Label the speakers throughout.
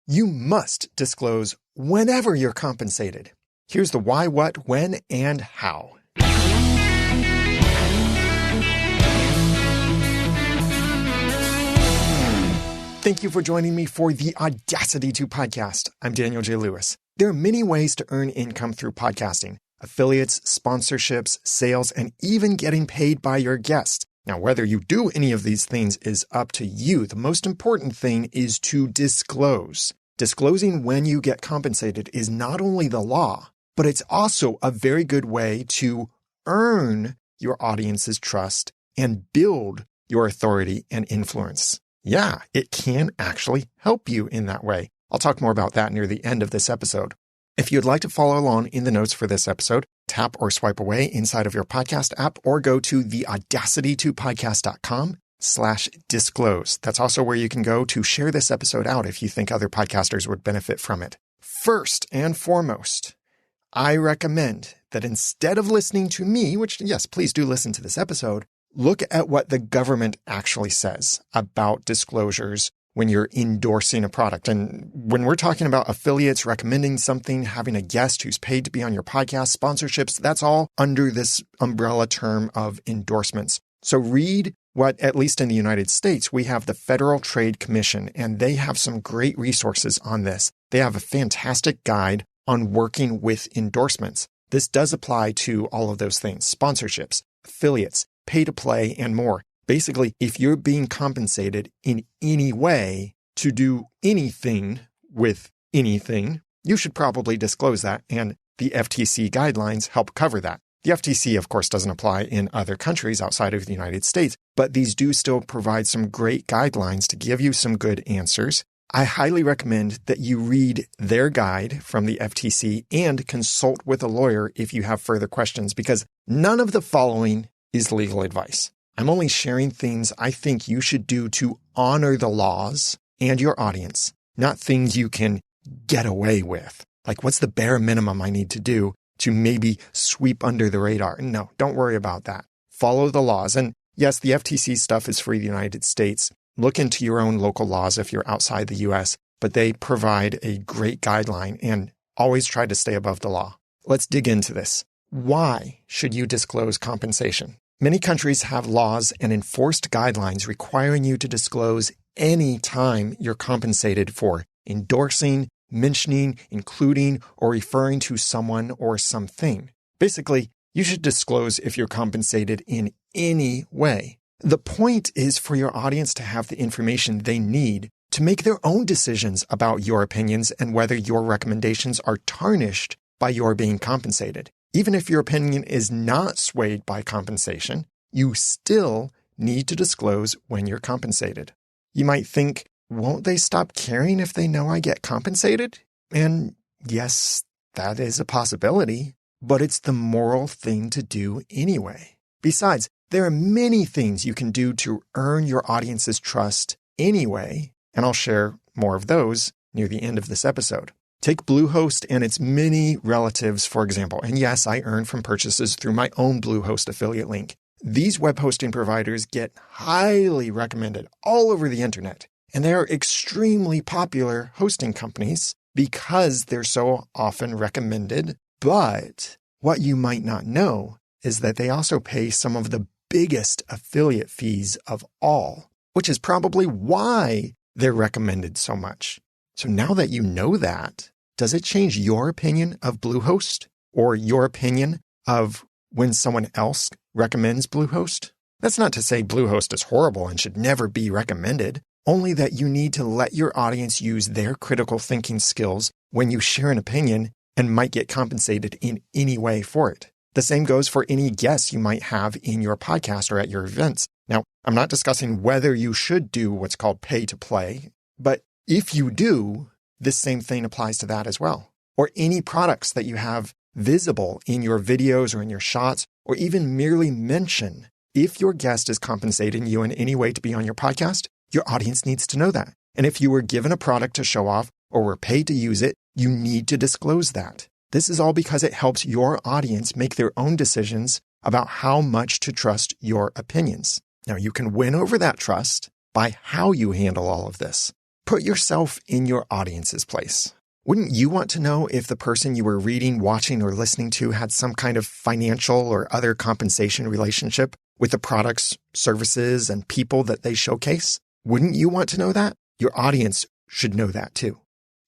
Speaker 1: You must disclose whenever you're compensated. Here's the why, what, when, and how. Thank you for joining me for the Audacity to podcast. I'm Daniel J. Lewis. There are many ways to earn income through podcasting: affiliates, sponsorships, sales, and even getting paid by your guests. Now, whether you do any of these things is up to you. The most important thing is to disclose. Disclosing when you get compensated is not only the law, but it's also a very good way to earn your audience's trust and build your authority and influence. Yeah, it can actually help you in that way. I'll talk more about that near the end of this episode. If you'd like to follow along in the notes for this episode, tap or swipe away inside of your podcast app or go to the audacity2podcast.com/disclose. That's also where you can go to share this episode out if you think other podcasters would benefit from it. First and foremost, I recommend that instead of listening to me, which yes, please do listen to this episode, look at what the government actually says about disclosures when you're endorsing a product. And when we're talking about affiliates, recommending something, having a guest who's paid to be on your podcast, sponsorships, that's all under this umbrella term of endorsements. So read what, at least in the United States, we have the Federal Trade Commission, and they have some great resources on this. They have a fantastic guide on working with endorsements. This does apply to all of those things: sponsorships, affiliates, pay to play, and more. Basically, if you're being compensated in any way to do anything with anything, you should probably disclose that, and the FTC guidelines help cover that. The FTC, of course, doesn't apply in other countries outside of the United States, but these do still provide some great guidelines to give you some good answers. I highly recommend that you read their guide from the FTC and consult with a lawyer if you have further questions, because none of the following is legal advice. I'm only sharing things I think you should do to honor the laws and your audience, not things you can get away with. Like, what's the bare minimum I need to do to maybe sweep under the radar? No, don't worry about that. Follow the laws. And yes, the FTC stuff is for the United States. Look into your own local laws if you're outside the US, but they provide a great guideline, and always try to stay above the law. Let's dig into this. Why should you disclose compensation? Many countries have laws and enforced guidelines requiring you to disclose any time you're compensated for endorsing, mentioning, including, or referring to someone or something. Basically, you should disclose if you're compensated in any way. The point is for your audience to have the information they need to make their own decisions about your opinions and whether your recommendations are tarnished by your being compensated. Even if your opinion is not swayed by compensation, you still need to disclose when you're compensated. You might think, won't they stop caring if they know I get compensated? And yes, that is a possibility, but it's the moral thing to do anyway. Besides, there are many things you can do to earn your audience's trust anyway, and I'll share more of those near the end of this episode. Take Bluehost and its many relatives, for example. And yes, I earn from purchases through my own Bluehost affiliate link. These web hosting providers get highly recommended all over the internet, and they are extremely popular hosting companies because they're so often recommended. But what you might not know is that they also pay some of the biggest affiliate fees of all, which is probably why they're recommended so much. So now that you know that, does it change your opinion of Bluehost or your opinion of when someone else recommends Bluehost? That's not to say Bluehost is horrible and should never be recommended, only that you need to let your audience use their critical thinking skills when you share an opinion and might get compensated in any way for it. The same goes for any guests you might have in your podcast or at your events. Now, I'm not discussing whether you should do what's called pay to play, but if you do, this same thing applies to that as well. Or any products that you have visible in your videos or in your shots, or even merely mention. If your guest is compensating you in any way to be on your podcast, your audience needs to know that. And if you were given a product to show off or were paid to use it, you need to disclose that. This is all because it helps your audience make their own decisions about how much to trust your opinions. Now, you can win over that trust by how you handle all of this. Put yourself in your audience's place. Wouldn't you want to know if the person you were reading, watching, or listening to had some kind of financial or other compensation relationship with the products, services, and people that they showcase? Wouldn't you want to know that? Your audience should know that too.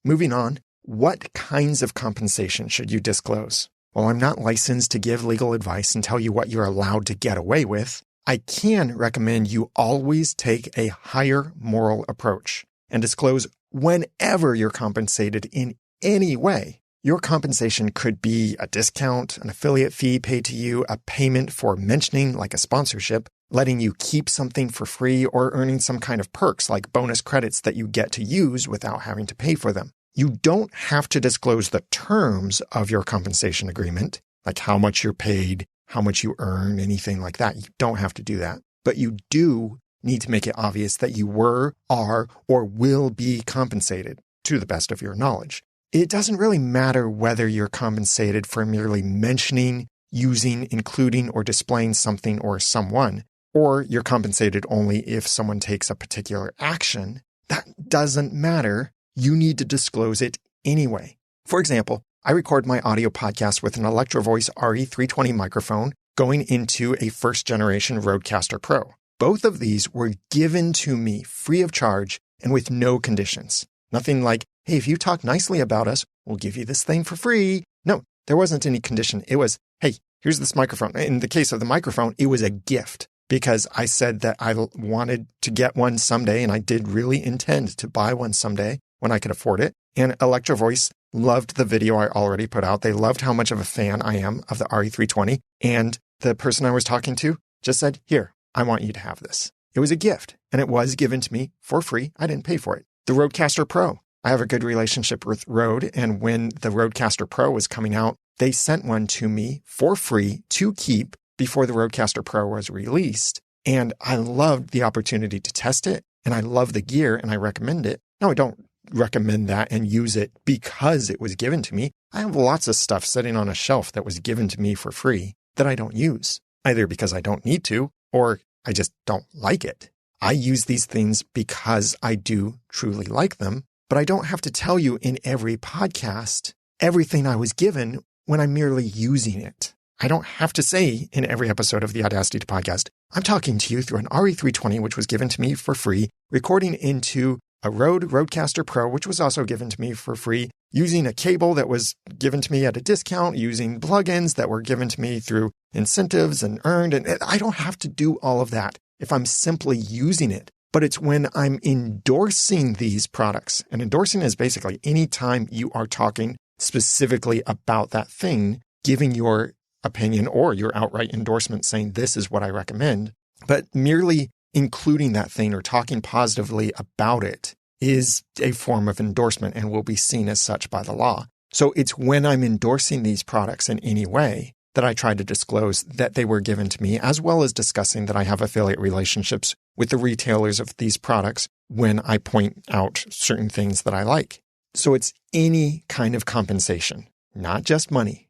Speaker 1: Moving on, what kinds of compensation should you disclose? While I'm not licensed to give legal advice and tell you what you're allowed to get away with, I can recommend you always take a higher moral approach and disclose whenever you're compensated in any way. Your compensation could be a discount, an affiliate fee paid to you, a payment for mentioning like a sponsorship, letting you keep something for free, or earning some kind of perks like bonus credits that you get to use without having to pay for them. You don't have to disclose the terms of your compensation agreement, like how much you're paid, how much you earn, anything like that. You don't have to do that. But you do need to make it obvious that you were, are, or will be compensated to the best of your knowledge. It doesn't really matter whether you're compensated for merely mentioning, using, including, or displaying something or someone, or you're compensated only if someone takes a particular action. That doesn't matter. You need to disclose it anyway. For example, I record my audio podcast with an Electro Voice RE320 microphone going into a first-generation Rodecaster Pro. Both of these were given to me free of charge and with no conditions. Nothing like, hey, if you talk nicely about us, we'll give you this thing for free. No, there wasn't any condition. It was, hey, here's this microphone. In the case of the microphone, it was a gift because I said that I wanted to get one someday, and I did really intend to buy one someday when I could afford it. And Electro Voice loved the video I already put out. They loved how much of a fan I am of the RE320. And the person I was talking to just said, here, I want you to have this. It was a gift, and it was given to me for free. I didn't pay for it. The Rodecaster Pro. I have a good relationship with Rode, and when the Rodecaster Pro was coming out, they sent one to me for free to keep before the Rodecaster Pro was released. And I loved the opportunity to test it, and I love the gear, and I recommend it. Now, I don't recommend that and use it because it was given to me. I have lots of stuff sitting on a shelf that was given to me for free that I don't use, either because I don't need to or I just don't like it. I use these things because I do truly like them, but I don't have to tell you in every podcast everything I was given when I'm merely using it. I don't have to say in every episode of the Audacity podcast, I'm talking to you through an RE320, which was given to me for free, recording into a Rodecaster Pro, which was also given to me for free, using a cable that was given to me at a discount, using plugins that were given to me through incentives and earned. And I don't have to do all of that if I'm simply using it. But it's when I'm endorsing these products. And endorsing is basically any time you are talking specifically about that thing, giving your opinion or your outright endorsement saying, this is what I recommend. But merely including that thing or talking positively about it is a form of endorsement and will be seen as such by the law. So it's when I'm endorsing these products in any way that I try to disclose that they were given to me, as well as discussing that I have affiliate relationships with the retailers of these products when I point out certain things that I like. So it's any kind of compensation, not just money.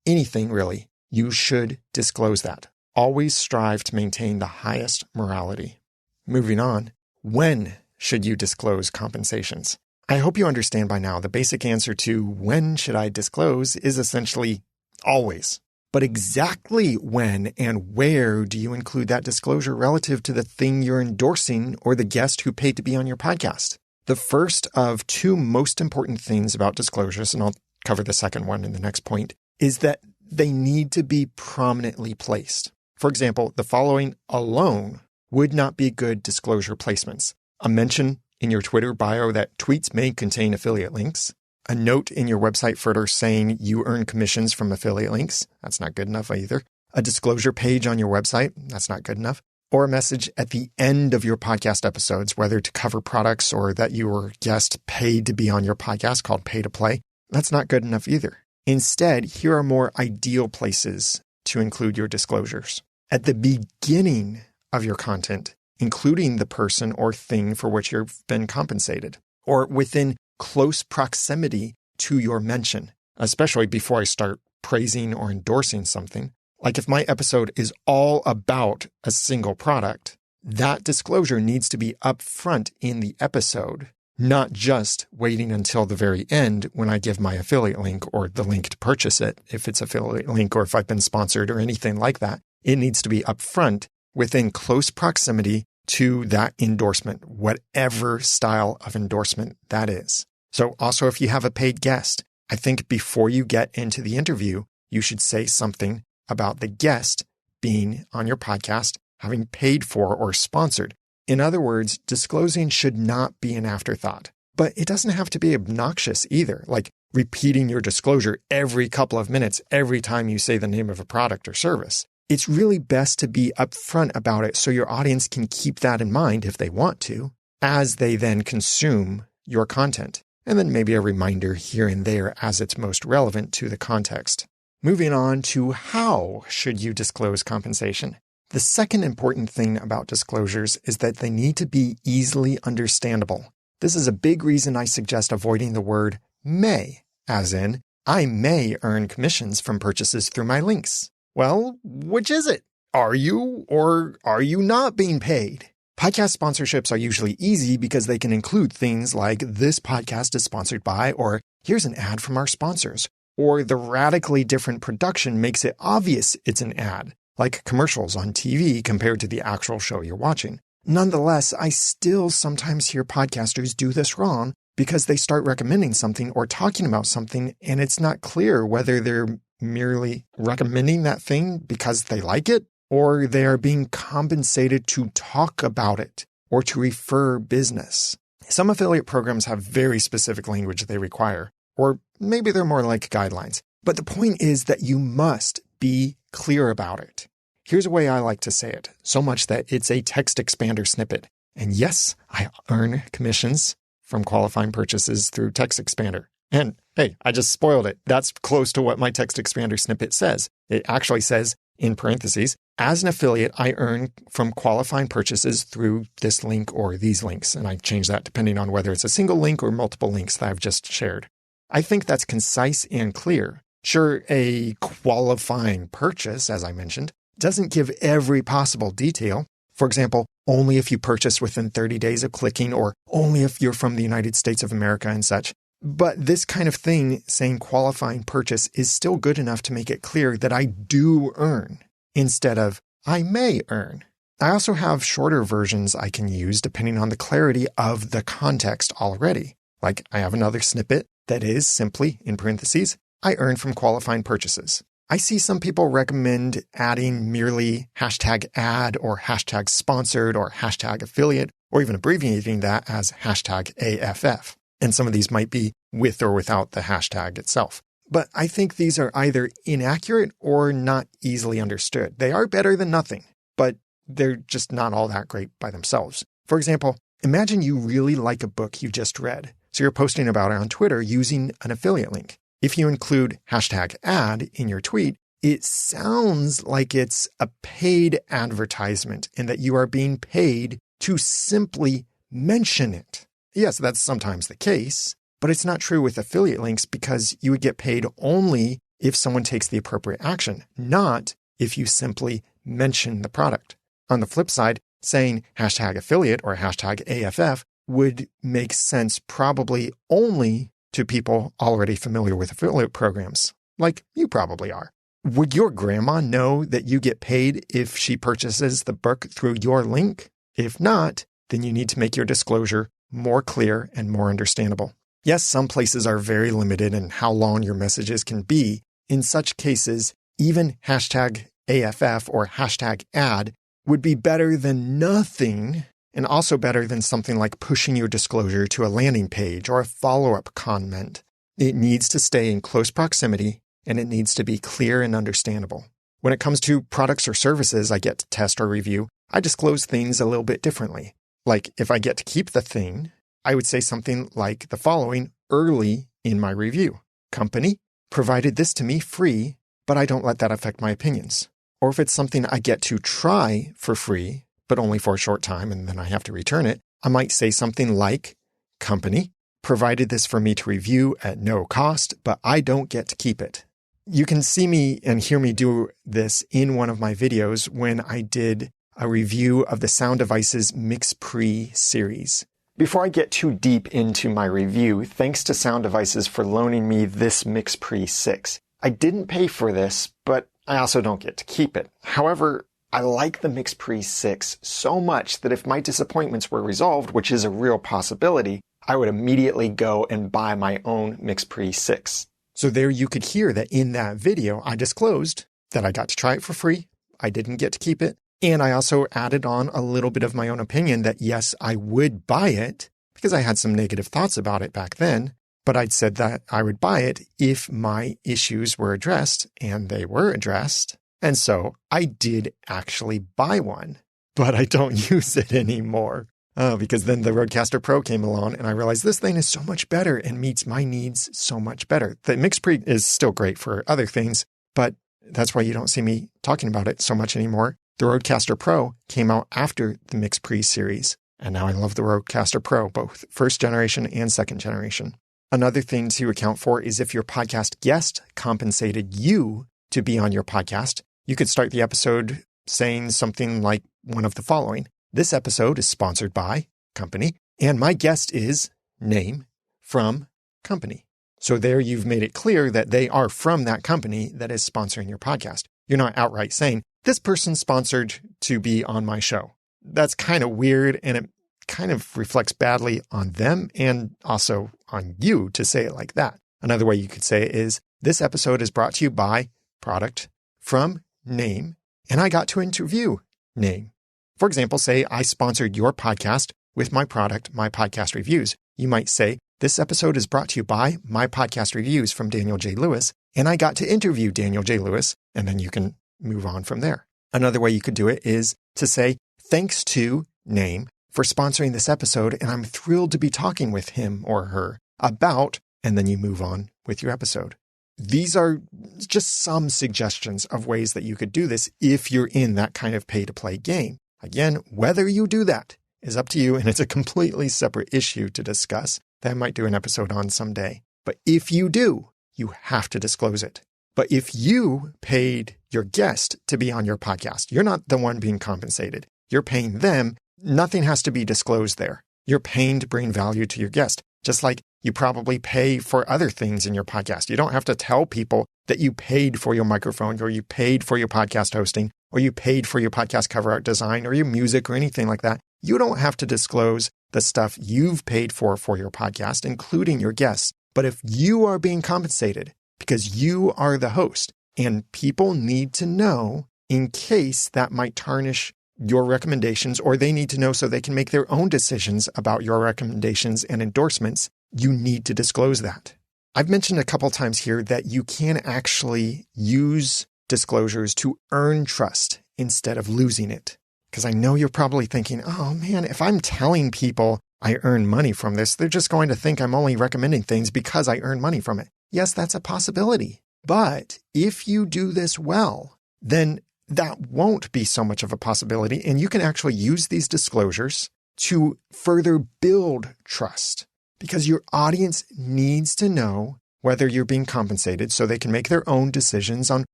Speaker 1: Anything really, you should disclose that. Always strive to maintain the highest morality. Moving on, when should you disclose compensations? I hope you understand by now the basic answer to when should I disclose is essentially always. But exactly when and where do you include that disclosure relative to the thing you're endorsing or the guest who paid to be on your podcast? The first of two most important things about disclosures, and I'll cover the second one in the next point, is that they need to be prominently placed. For example, the following alone would not be good disclosure placements. A mention in your Twitter bio that tweets may contain affiliate links. A note in your website footer saying you earn commissions from affiliate links. That's not good enough either. A disclosure page on your website. That's not good enough. Or a message at the end of your podcast episodes, whether to cover products or that your guest paid to be on your podcast called pay to play. That's not good enough either. Instead, here are more ideal places to include your disclosures. At the beginning of your content, including the person or thing for which you've been compensated, or within close proximity to your mention, especially before I start praising or endorsing something. Like if my episode is all about a single product, that disclosure needs to be up front in the episode not just waiting until the very end when I give my affiliate link or the link to purchase it, if it's affiliate link or if I've been sponsored or anything like that. It needs to be upfront within close proximity to that endorsement, whatever style of endorsement that is. So also, if you have a paid guest, I think before you get into the interview, you should say something about the guest being on your podcast, having paid for or sponsored. In other words, disclosing should not be an afterthought, but it doesn't have to be obnoxious either, like repeating your disclosure every couple of minutes every time you say the name of a product or service. It's really best to be upfront about it so your audience can keep that in mind if they want to, as they then consume your content. And then maybe a reminder here and there as it's most relevant to the context. Moving on to how should you disclose compensation? The second important thing about disclosures is that they need to be easily understandable. This is a big reason I suggest avoiding the word may, as in, I may earn commissions from purchases through my links. Well, which is it? Are you or are you not being paid? Podcast sponsorships are usually easy because they can include things like this podcast is sponsored by, or here's an ad from our sponsors, or the radically different production makes it obvious it's an ad, like commercials on TV compared to the actual show you're watching. Nonetheless, I still sometimes hear podcasters do this wrong because they start recommending something or talking about something and it's not clear whether they're merely recommending that thing because they like it or they are being compensated to talk about it or to refer business. Some affiliate programs have very specific language they require, or maybe they're more like guidelines. But the point is that you must be clear about it. Here's a way I like to say it, so much that it's a text expander snippet. And yes, I earn commissions from qualifying purchases through text expander. And hey, I just spoiled it. That's close to what my text expander snippet says. It actually says, in parentheses, as an affiliate, I earn from qualifying purchases through this link or these links. And I change that depending on whether it's a single link or multiple links that I've just shared. I think that's concise and clear. Sure, a qualifying purchase, as I mentioned, doesn't give every possible detail. For example, only if you purchase within 30 days of clicking or only if you're from the United States of America and such. But this kind of thing, saying qualifying purchase, is still good enough to make it clear that I do earn instead of I may earn. I also have shorter versions I can use depending on the clarity of the context already. Like I have another snippet that is simply, in parentheses, I earn from qualifying purchases. I see some people recommend adding merely hashtag ad or hashtag sponsored or hashtag affiliate, or even abbreviating that as hashtag AFF. And some of these might be with or without the hashtag itself. But I think these are either inaccurate or not easily understood. They are better than nothing, but they're just not all that great by themselves. For example, imagine you really like a book you just read. So you're posting about it on Twitter using an affiliate link. If you include hashtag ad in your tweet, it sounds like it's a paid advertisement and that you are being paid to simply mention it. Yes, that's sometimes the case, but it's not true with affiliate links because you would get paid only if someone takes the appropriate action, not if you simply mention the product. On the flip side, saying hashtag affiliate or hashtag AFF would make sense probably only to people already familiar with affiliate programs, like you probably are. Would your grandma know that you get paid if she purchases the book through your link? If not, then you need to make your disclosure more clear and more understandable. Yes, some places are very limited in how long your messages can be. In such cases, even hashtag AFF or hashtag ad would be better than nothing, and also better than something like pushing your disclosure to a landing page or a follow-up comment. It needs to stay in close proximity, and it needs to be clear and understandable. When it comes to products or services I get to test or review, I disclose things a little bit differently. Like if I get to keep the thing, I would say something like the following early in my review. Company provided this to me free, but I don't let that affect my opinions. Or if it's something I get to try for free, but only for a short time and then I have to return it, I might say something like, company provided this for me to review at no cost, but I don't get to keep it. You can see me and hear me do this in one of my videos when I did a review of the Sound Devices Mix Pre series. Before I get too deep into my review, thanks to Sound Devices for loaning me this MixPre 6. I didn't pay for this, but I also don't get to keep it. However, I like the MixPre 6 so much that if my disappointments were resolved, which is a real possibility, I would immediately go and buy my own MixPre 6. So there you could hear that in that video, I disclosed that I got to try it for free. I didn't get to keep it. And I also added on a little bit of my own opinion that yes, I would buy it because I had some negative thoughts about it back then. But I'd said that I would buy it if my issues were addressed, and they were addressed. And so I did actually buy one, but I don't use it anymore. Because then the Rodecaster Pro came along and I realized this thing is so much better and meets my needs so much better. The MixPre is still great for other things, but that's why you don't see me talking about it so much anymore. The Rodecaster Pro came out after the MixPre series, and now I love the Rodecaster Pro, both first generation and second generation. Another thing to account for is if your podcast guest compensated you to be on your podcast, you could start the episode saying something like one of the following. This episode is sponsored by company, and my guest is name from company. So there you've made it clear that they are from that company that is sponsoring your podcast. You're not outright saying, this person's sponsored to be on my show. That's kind of weird, and it kind of reflects badly on them and also on you to say it like that. Another way you could say it is, this episode is brought to you by product from name, and I got to interview name. For example, say I sponsored your podcast with my product, My Podcast Reviews. You might say, this episode is brought to you by My Podcast Reviews from Daniel J. Lewis, and I got to interview Daniel J. Lewis, and then you can move on from there. Another way you could do it is to say, thanks to name for sponsoring this episode, and I'm thrilled to be talking with him or her about, and then you move on with your episode. These are just some suggestions of ways that you could do this if you're in that kind of pay-to-play game. Again, whether you do that is up to you, and it's a completely separate issue to discuss that I might do an episode on someday. But if you do, you have to disclose it. But if you paid your guest to be on your podcast, you're not the one being compensated. You're paying them. Nothing has to be disclosed there. You're paying to bring value to your guest, just like you probably pay for other things in your podcast. You don't have to tell people that you paid for your microphone, or you paid for your podcast hosting, or you paid for your podcast cover art design, or your music, or anything like that. You don't have to disclose the stuff you've paid for your podcast, including your guests. But if you are being compensated because you are the host, and people need to know in case that might tarnish your recommendations, or they need to know so they can make their own decisions about your recommendations and endorsements, you need to disclose that. I've mentioned a couple times here that you can actually use disclosures to earn trust instead of losing it. Because I know you're probably thinking, oh man, if I'm telling people I earn money from this, they're just going to think I'm only recommending things because I earn money from it. Yes, that's a possibility. But if you do this well, then that won't be so much of a possibility. And you can actually use these disclosures to further build trust, because your audience needs to know whether you're being compensated so they can make their own decisions on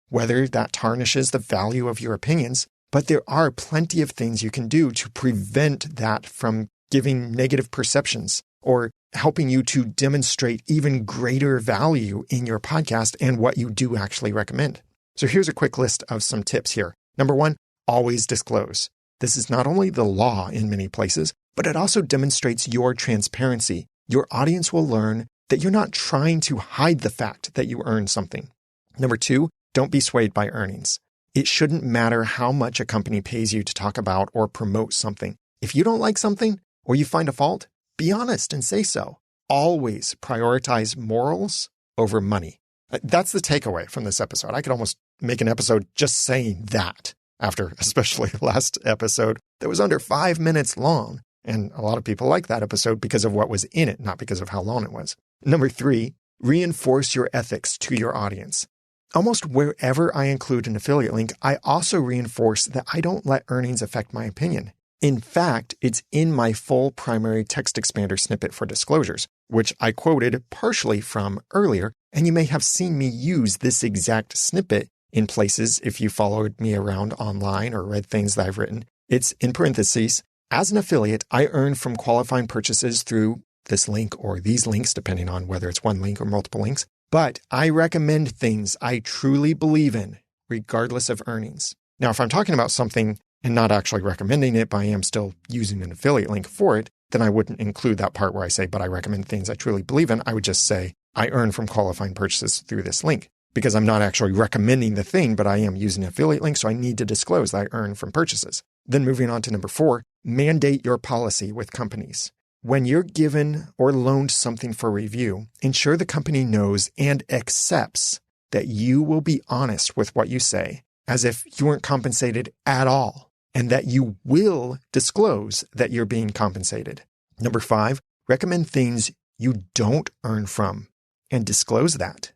Speaker 1: whether that tarnishes the value of your opinions. But there are plenty of things you can do to prevent that from giving negative perceptions or helping you to demonstrate even greater value in your podcast and what you do actually recommend. So here's a quick list of some tips here. Number one, always disclose. This is not only the law in many places, but it also demonstrates your transparency. Your audience will learn that you're not trying to hide the fact that you earn something. Number two, don't be swayed by earnings. It shouldn't matter how much a company pays you to talk about or promote something. If you don't like something or you find a fault, be honest and say so. Always prioritize morals over money. That's the takeaway from this episode. I could almost make an episode just saying that after especially the last episode that was under 5 minutes long. And a lot of people like that episode because of what was in it, not because of how long it was. Number three, reinforce your ethics to your audience. Almost wherever I include an affiliate link, I also reinforce that I don't let earnings affect my opinion. In fact, it's in my full primary text expander snippet for disclosures, which I quoted partially from earlier, and you may have seen me use this exact snippet in places if you followed me around online or read things that I've written. It's in parentheses, As an affiliate, I earn from qualifying purchases through this link or these links, depending on whether it's one link or multiple links. But I recommend things I truly believe in, regardless of earnings. Now, if I'm talking about something and not actually recommending it, but I am still using an affiliate link for it, then I wouldn't include that part where I say, but I recommend things I truly believe in. I would just say, I earn from qualifying purchases through this link, because I'm not actually recommending the thing, but I am using an affiliate link, so I need to disclose that I earn from purchases. Then moving on to number 4, mandate your policy with companies. When you're given or loaned something for review, ensure the company knows and accepts that you will be honest with what you say, as if you weren't compensated at all, and that you will disclose that you're being compensated. Number 5, recommend things you don't earn from and disclose that.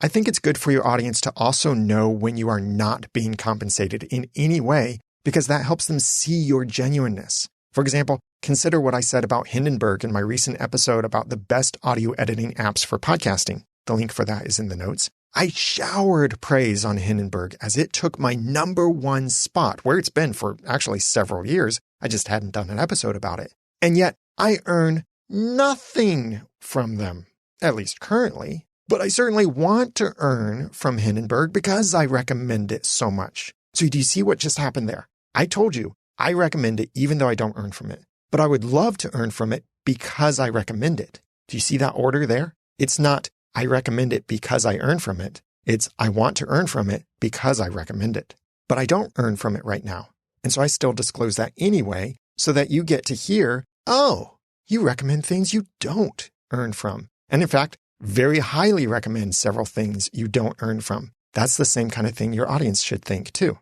Speaker 1: I think it's good for your audience to also know when you are not being compensated in any way, because that helps them see your genuineness. For example, consider what I said about Hindenburg in my recent episode about the best audio editing apps for podcasting. The link for that is in the notes. I showered praise on Hindenburg as it took my number 1 spot, where it's been for actually several years. I just hadn't done an episode about it. And yet I earn nothing from them, at least currently. But I certainly want to earn from Hindenburg because I recommend it so much. So do you see what just happened there? I told you I recommend it even though I don't earn from it. But I would love to earn from it because I recommend it. Do you see that order there? It's not I recommend it because I earn from it. It's I want to earn from it because I recommend it. But I don't earn from it right now. And so I still disclose that anyway so that you get to hear, oh, you recommend things you don't earn from. And in fact, very highly recommend several things you don't earn from. That's the same kind of thing your audience should think too.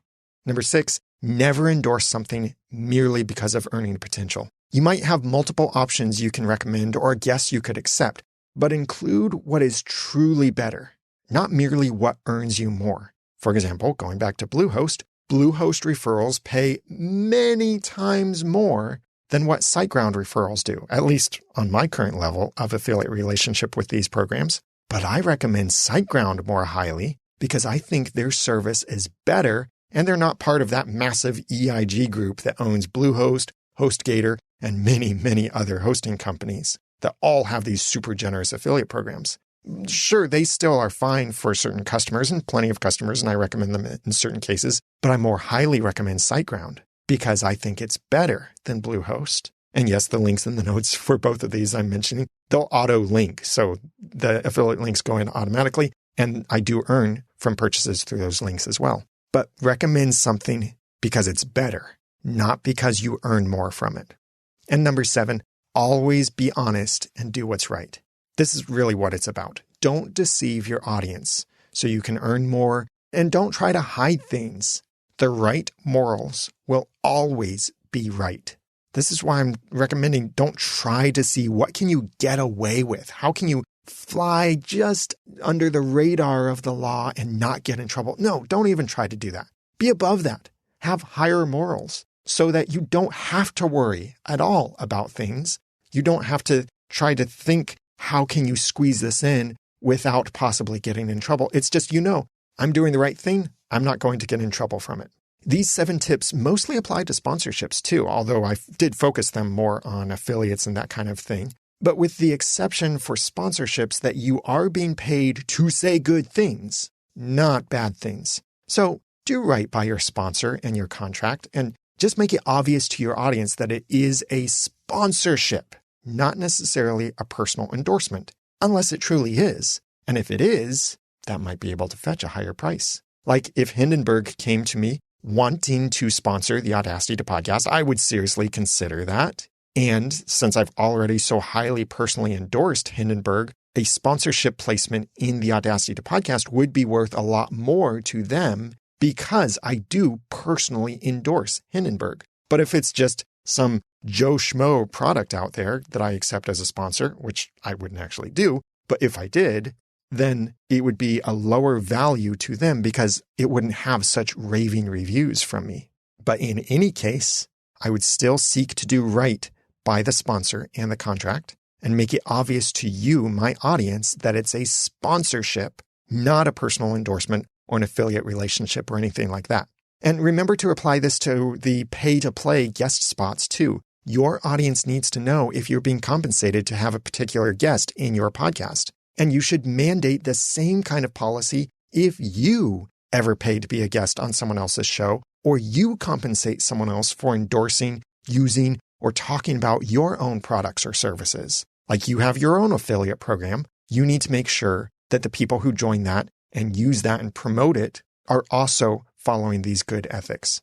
Speaker 1: Number 6, never endorse something merely because of earning potential. You might have multiple options you can recommend or guests you could accept, but include what is truly better, not merely what earns you more. For example, going back to Bluehost referrals pay many times more than what SiteGround referrals do, at least on my current level of affiliate relationship with these programs. But I recommend SiteGround more highly because I think their service is better and they're not part of that massive EIG group that owns Bluehost, HostGator, and many, many other hosting companies that all have these super generous affiliate programs. Sure, they still are fine for certain customers and plenty of customers, and I recommend them in certain cases, but I more highly recommend SiteGround because I think it's better than Bluehost. And yes, the links in the notes for both of these I'm mentioning, they'll auto-link, so the affiliate links go in automatically, and I do earn from purchases through those links as well. But recommend something because it's better, not because you earn more from it. And number 7, always be honest and do what's right. This is really what it's about. Don't deceive your audience so you can earn more, and don't try to hide things. The right morals will always be right. This is why I'm recommending don't try to see what can you get away with. How can you fly just under the radar of the law and not get in trouble? No, don't even try to do that. Be above that. Have higher morals so that you don't have to worry at all about things. You don't have to try to think, how can you squeeze this in without possibly getting in trouble? It's just, I'm doing the right thing. I'm not going to get in trouble from it. These 7 tips mostly apply to sponsorships too, although I did focus them more on affiliates and that kind of thing. But with the exception for sponsorships that you are being paid to say good things, not bad things. So do right by your sponsor and your contract, and just make it obvious to your audience that it is a sponsorship, not necessarily a personal endorsement, unless it truly is. And if it is, that might be able to fetch a higher price. Like if Hindenburg came to me wanting to sponsor the Audacity podcast, I would seriously consider that. And since I've already so highly personally endorsed Hindenburg, a sponsorship placement in the Audacity podcast would be worth a lot more to them because I do personally endorse Hindenburg. But if it's just some Joe Schmo product out there that I accept as a sponsor, which I wouldn't actually do, but if I did, then it would be a lower value to them because it wouldn't have such raving reviews from me. But in any case, I would still seek to do right by the sponsor and the contract and make it obvious to you, my audience, that it's a sponsorship, not a personal endorsement or an affiliate relationship or anything like that. And remember to apply this to the pay-to-play guest spots too. your audience needs to know if you're being compensated to have a particular guest in your podcast. And you should mandate the same kind of policy if you ever pay to be a guest on someone else's show, or you compensate someone else for endorsing, using, or talking about your own products or services. Like you have your own affiliate program, you need to make sure that the people who join that and use that and promote it are also following these good ethics.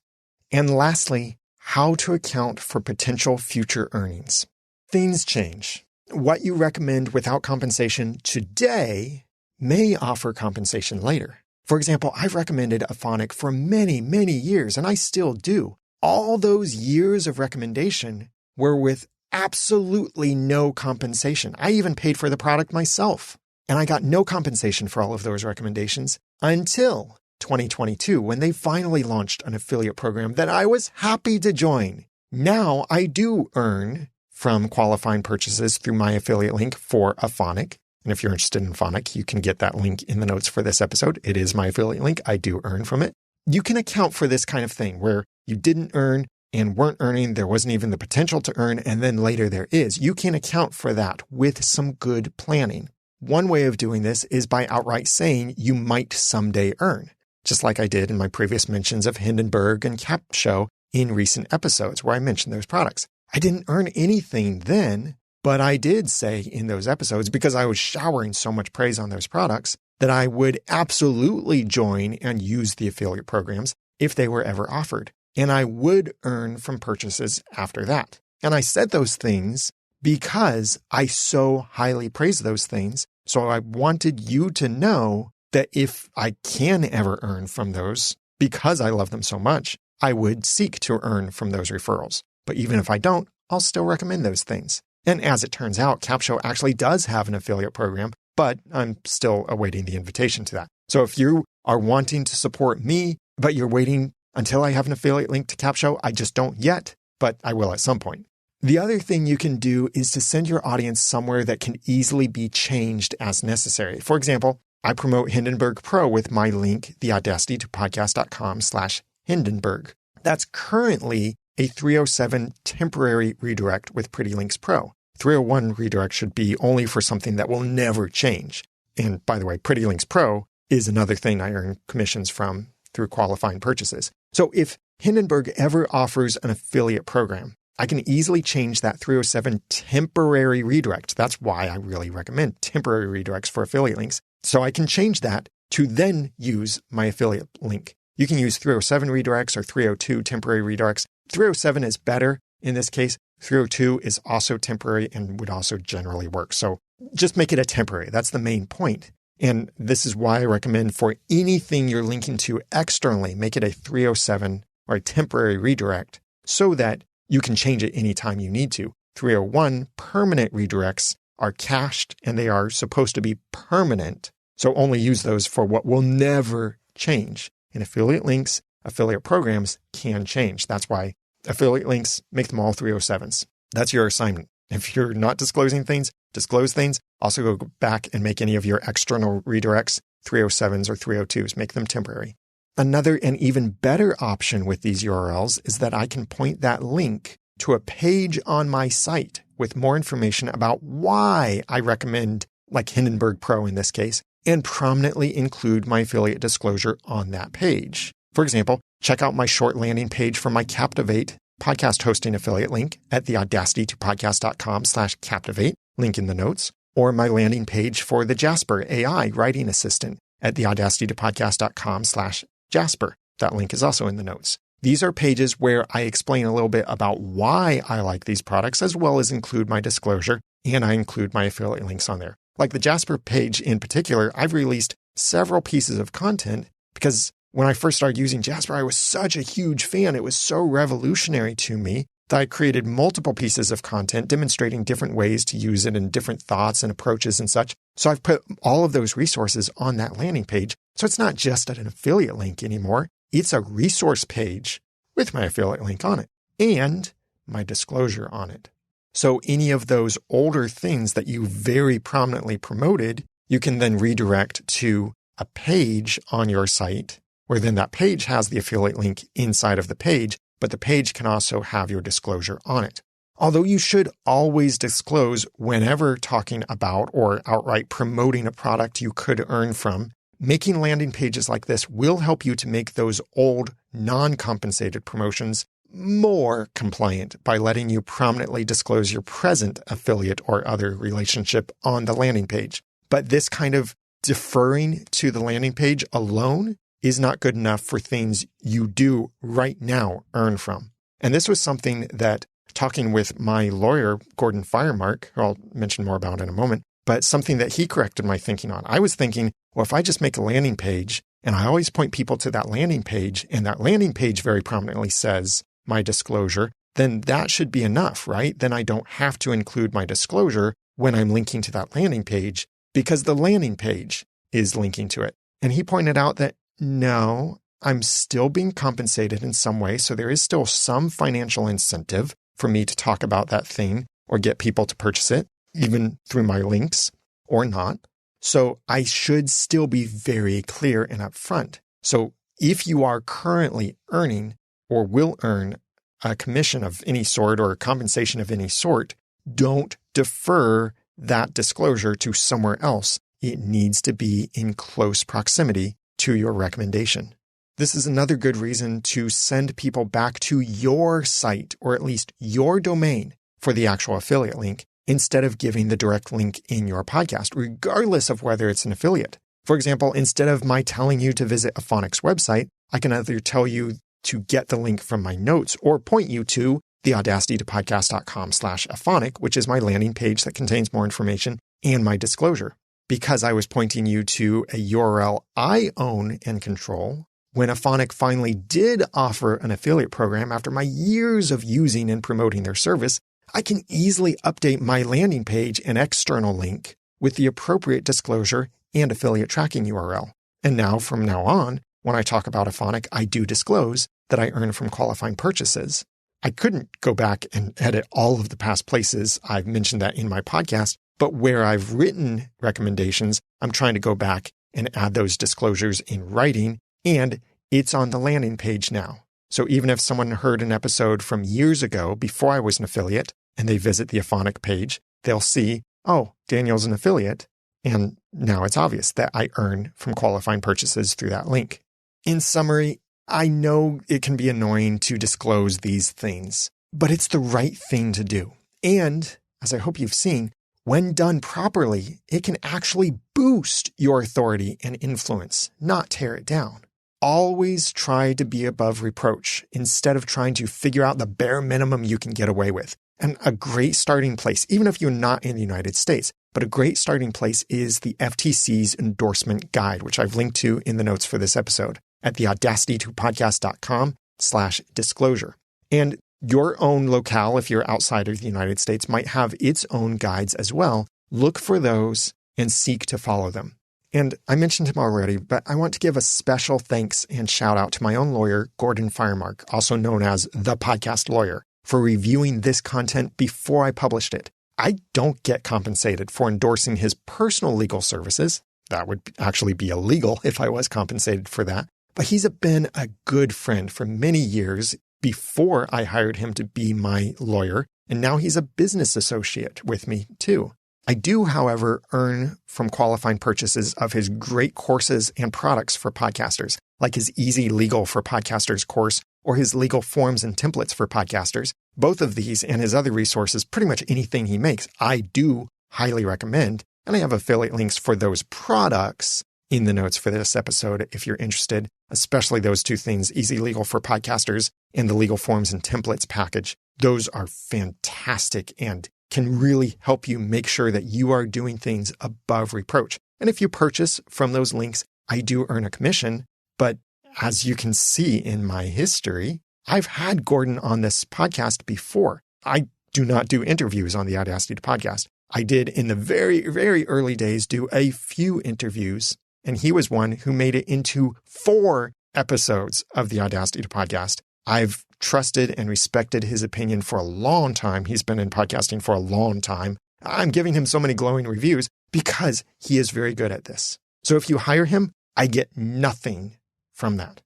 Speaker 1: And lastly, how to account for potential future earnings. Things change. What you recommend without compensation today may offer compensation later. For example, I've recommended Auphonic for many, many years, and I still do. All those years of recommendation were with absolutely no compensation. I even paid for the product myself, and I got no compensation for all of those recommendations until 2022, when they finally launched an affiliate program that I was happy to join. Now I do earn from qualifying purchases through my affiliate link for Auphonic. And if you're interested in Auphonic, you can get that link in the notes for this episode. It is my affiliate link. I do earn from it. You can account for this kind of thing where you didn't earn and weren't earning. There wasn't even the potential to earn. And then later there is. You can account for that with some good planning. One way of doing this is by outright saying you might someday earn, just like I did in my previous mentions of Hindenburg and Capsho in recent episodes where I mentioned those products. I didn't earn anything then, but I did say in those episodes, because I was showering so much praise on those products, that I would absolutely join and use the affiliate programs if they were ever offered. And I would earn from purchases after that. And I said those things because I so highly praise those things. So I wanted you to know that if I can ever earn from those, because I love them so much, I would seek to earn from those referrals. But even if I don't, I'll still recommend those things. And as it turns out, Capsho actually does have an affiliate program, but I'm still awaiting the invitation to that. So if you are wanting to support me, but you're waiting until I have an affiliate link to Capsho, I just don't yet, but I will at some point. The other thing you can do is to send your audience somewhere that can easily be changed as necessary. For example, I promote Hindenburg Pro with my link, theaudacitytopodcast.com/Hindenburg. That's currently a 307 temporary redirect with Pretty Links Pro. 301 redirect should be only for something that will never change. And by the way, Pretty Links Pro is another thing I earn commissions from through qualifying purchases. So if Hindenburg ever offers an affiliate program, I can easily change that 307 temporary redirect. That's why I really recommend temporary redirects for affiliate links. So I can change that to then use my affiliate link. You can use 307 redirects or 302 temporary redirects. 307 is better in this case. 302 is also temporary and would also generally work. So just make it a temporary. That's the main point. And this is why I recommend for anything you're linking to externally, make it a 307 or a temporary redirect so that you can change it anytime you need to. 301 permanent redirects are cached and they are supposed to be permanent. So only use those for what will never change. And affiliate links, affiliate programs can change. That's why affiliate links, make them all 307s. That's your assignment. If you're not disclosing things, disclose things. Also go back and make any of your external redirects 307s or 302s. Make them temporary. Another and even better option with these URLs is that I can point that link to a page on my site with more information about why I recommend, like Hindenburg Pro in this case, and prominently include my affiliate disclosure on that page. For example, check out my short landing page for my Captivate podcast hosting affiliate link at theaudacitytopodcast.com/Captivate, link in the notes, or my landing page for the Jasper AI writing assistant at theaudacitytopodcast.com/Jasper. That link is also in the notes. These are pages where I explain a little bit about why I like these products, as well as include my disclosure, and I include my affiliate links on there. Like the Jasper page in particular, I've released several pieces of content because when I first started using Jasper, I was such a huge fan. It was so revolutionary to me that I created multiple pieces of content demonstrating different ways to use it and different thoughts and approaches and such. So I've put all of those resources on that landing page. So it's not just an affiliate link anymore. It's a resource page with my affiliate link on it and my disclosure on it. So any of those older things that you very prominently promoted, you can then redirect to a page on your site where then that page has the affiliate link inside of the page, but the page can also have your disclosure on it. Although you should always disclose whenever talking about or outright promoting a product you could earn from, making landing pages like this will help you to make those old non-compensated promotions more compliant by letting you prominently disclose your present affiliate or other relationship on the landing page. But this kind of deferring to the landing page alone is not good enough for things you do right now earn from. And this was something that, talking with my lawyer, Gordon Firemark, who I'll mention more about in a moment, but something that he corrected my thinking on. I was thinking, well, if I just make a landing page and I always point people to that landing page and that landing page very prominently says my disclosure, then that should be enough, right? Then I don't have to include my disclosure when I'm linking to that landing page because the landing page is linking to it. And he pointed out that no, I'm still being compensated in some way. So there is still some financial incentive for me to talk about that thing or get people to purchase it, even through my links or not. So I should still be very clear and upfront. So if you are currently earning or will earn a commission of any sort or a compensation of any sort, don't defer that disclosure to somewhere else. It needs to be in close proximity to your recommendation. This is another good reason to send people back to your site or at least your domain for the actual affiliate link instead of giving the direct link in your podcast, regardless of whether it's an affiliate. For example, instead of my telling you to visit Aphonic's website, I can either tell you to get the link from my notes or point you to the audacitytopodcast.com/aphonic, which is my landing page that contains more information and my disclosure. Because I was pointing you to a URL I own and control, when Aphonic finally did offer an affiliate program after my years of using and promoting their service, I can easily update my landing page and external link with the appropriate disclosure and affiliate tracking URL. And now, from now on, when I talk about Aphonic, I do disclose that I earn from qualifying purchases. I couldn't go back and edit all of the past places I've mentioned that in my podcast, but where I've written recommendations, I'm trying to go back and add those disclosures in writing, and it's on the landing page now. So even if someone heard an episode from years ago before I was an affiliate and they visit the Aphonic page, they'll see, oh, Daniel's an affiliate. And now it's obvious that I earn from qualifying purchases through that link. In summary, I know it can be annoying to disclose these things, but it's the right thing to do. And as I hope you've seen, when done properly, it can actually boost your authority and influence, not tear it down. Always try to be above reproach instead of trying to figure out the bare minimum you can get away with. And a great starting place, even if you're not in the United States, but a great starting place is the FTC's endorsement guide, which I've linked to in the notes for this episode at the audacitytopodcast.com/disclosure. And your own locale, if you're outside of the United States, might have its own guides as well. Look for those and seek to follow them. And I mentioned him already, but I want to give a special thanks and shout out to my own lawyer, Gordon Firemark, also known as the Podcast Lawyer, for reviewing this content before I published it. I don't get compensated for endorsing his personal legal services. That would actually be illegal if I was compensated for that. But he's been a good friend for many years before I hired him to be my lawyer, and now he's a business associate with me too. I do, however, earn from qualifying purchases of his great courses and products for podcasters, like his Easy Legal for Podcasters course or his Legal Forms and Templates for Podcasters. Both of these and his other resources, pretty much anything he makes, I do highly recommend, and I have affiliate links for those products in the notes for this episode if you're interested, especially those two things, Easy Legal for Podcasters and the Legal Forms and Templates package. Those are fantastic and can really help you make sure that you are doing things above reproach. And if you purchase from those links, I do earn a commission. But as you can see in my history, I've had Gordon on this podcast before. I do not do interviews on the Audacity podcast. I did in the very, very early days do a few interviews, and he was one who made it into 4 episodes of the Audacity podcast. I've trusted and respected his opinion for a long time. He's been in podcasting for a long time. I'm giving him so many glowing reviews because he is very good at this. So if you hire him, I get nothing from that.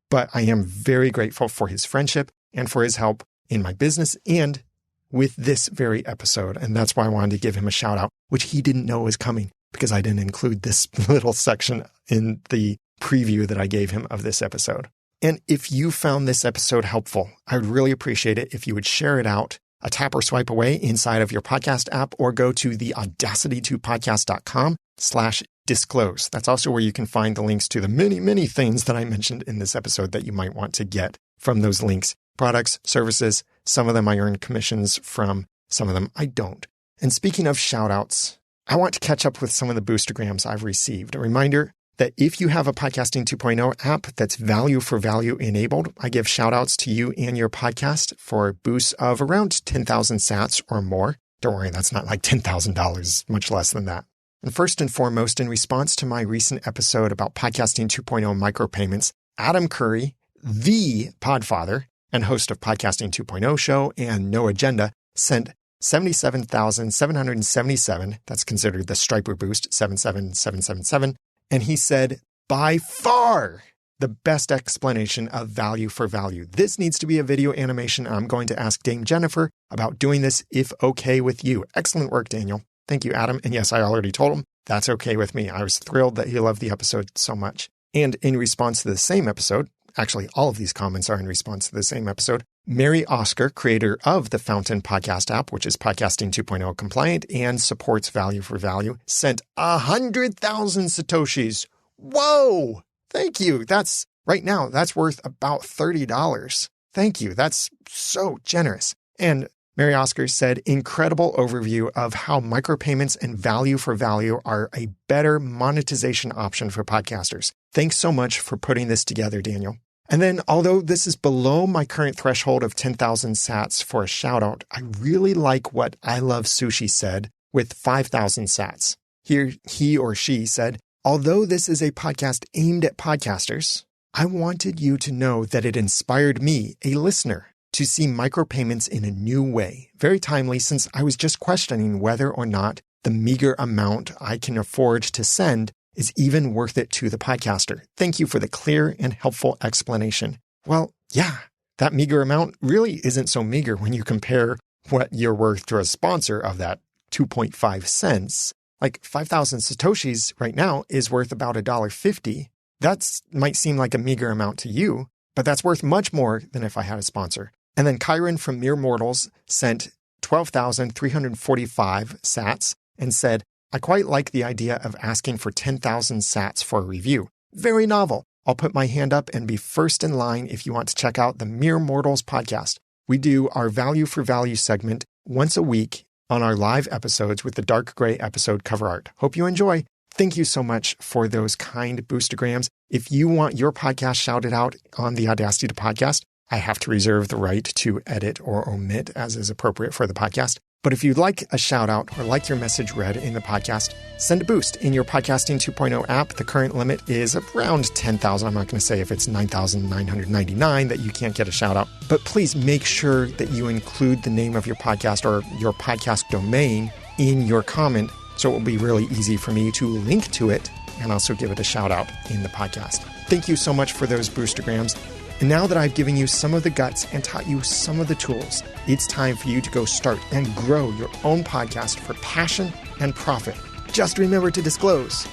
Speaker 1: But I am very grateful for his friendship and for his help in my business and with this very episode. And that's why I wanted to give him a shout out, which he didn't know was coming because I didn't include this little section in the preview that I gave him of this episode. And if you found this episode helpful, I would really appreciate it if you would share it out a tap or swipe away inside of your podcast app, or go to the audacity2podcast.com/disclose. That's also where you can find the links to the many, many things that I mentioned in this episode that you might want to get from those links. Products, services, some of them I earn commissions from, some of them I don't. And speaking of shout outs, I want to catch up with some of the boostergrams I've received. A reminder that if you have a Podcasting 2.0 app that's value for value enabled, I give shout outs to you and your podcast for boosts of around 10,000 sats or more. Don't worry, that's not like $10,000, much less than that. And first and foremost, in response to my recent episode about Podcasting 2.0 micropayments, Adam Curry, the Podfather and host of Podcasting 2.0 show and No Agenda, sent 77,777, that's considered the Striper boost, 77777, and he said, by far the best explanation of value for value. This needs to be a video animation. I'm going to ask Dame Jennifer about doing this if okay with you. Excellent work, Daniel. Thank you, Adam. And yes, I already told him that's okay with me. I was thrilled that he loved the episode so much. And in response to the same episode, actually all of these comments are in response to the same episode, Mary Oscar, creator of the Fountain podcast app, which is Podcasting 2.0 compliant and supports value for value, sent 100,000 Satoshis. Whoa! Thank you. That's right now, that's worth about $30. Thank you. That's so generous. And Mary Oscar said, incredible overview of how micropayments and value for value are a better monetization option for podcasters. Thanks so much for putting this together, Daniel. And then, although this is below my current threshold of 10,000 sats for a shout out, I really like what I Love Sushi said with 5,000 sats. Here, he or she said, although this is a podcast aimed at podcasters, I wanted you to know that it inspired me, a listener, to see micropayments in a new way. Very timely, since I was just questioning whether or not the meager amount I can afford to send is even worth it to the podcaster. Thank you for the clear and helpful explanation. Well, yeah, that meager amount really isn't so meager when you compare what you're worth to a sponsor of that 2.5 cents. Like 5,000 Satoshis right now is worth about $1.50. That might seem like a meager amount to you, but that's worth much more than if I had a sponsor. And then Kyron from Mere Mortals sent 12,345 sats and said, I quite like the idea of asking for 10,000 sats for a review. Very novel. I'll put my hand up and be first in line if you want to check out the Mere Mortals podcast. We do our value for value segment once a week on our live episodes with the dark gray episode cover art. Hope you enjoy. Thank you so much for those kind boostergrams. If you want your podcast shouted out on the Audacity to podcast, I have to reserve the right to edit or omit as is appropriate for the podcast. But if you'd like a shout out or like your message read in the podcast, send a boost in your Podcasting 2.0 app. The current limit is around 10,000. I'm not going to say if it's 9,999 that you can't get a shout out, but please make sure that you include the name of your podcast or your podcast domain in your comment, so it will be really easy for me to link to it and also give it a shout out in the podcast. Thank you so much for those boostergrams. And now that I've given you some of the guts and taught you some of the tools, it's time for you to go start and grow your own podcast for passion and profit. Just remember to disclose.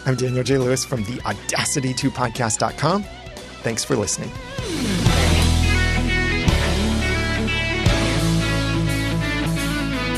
Speaker 1: I'm Daniel J. Lewis from the Audacity2podcast.com. Thanks for listening.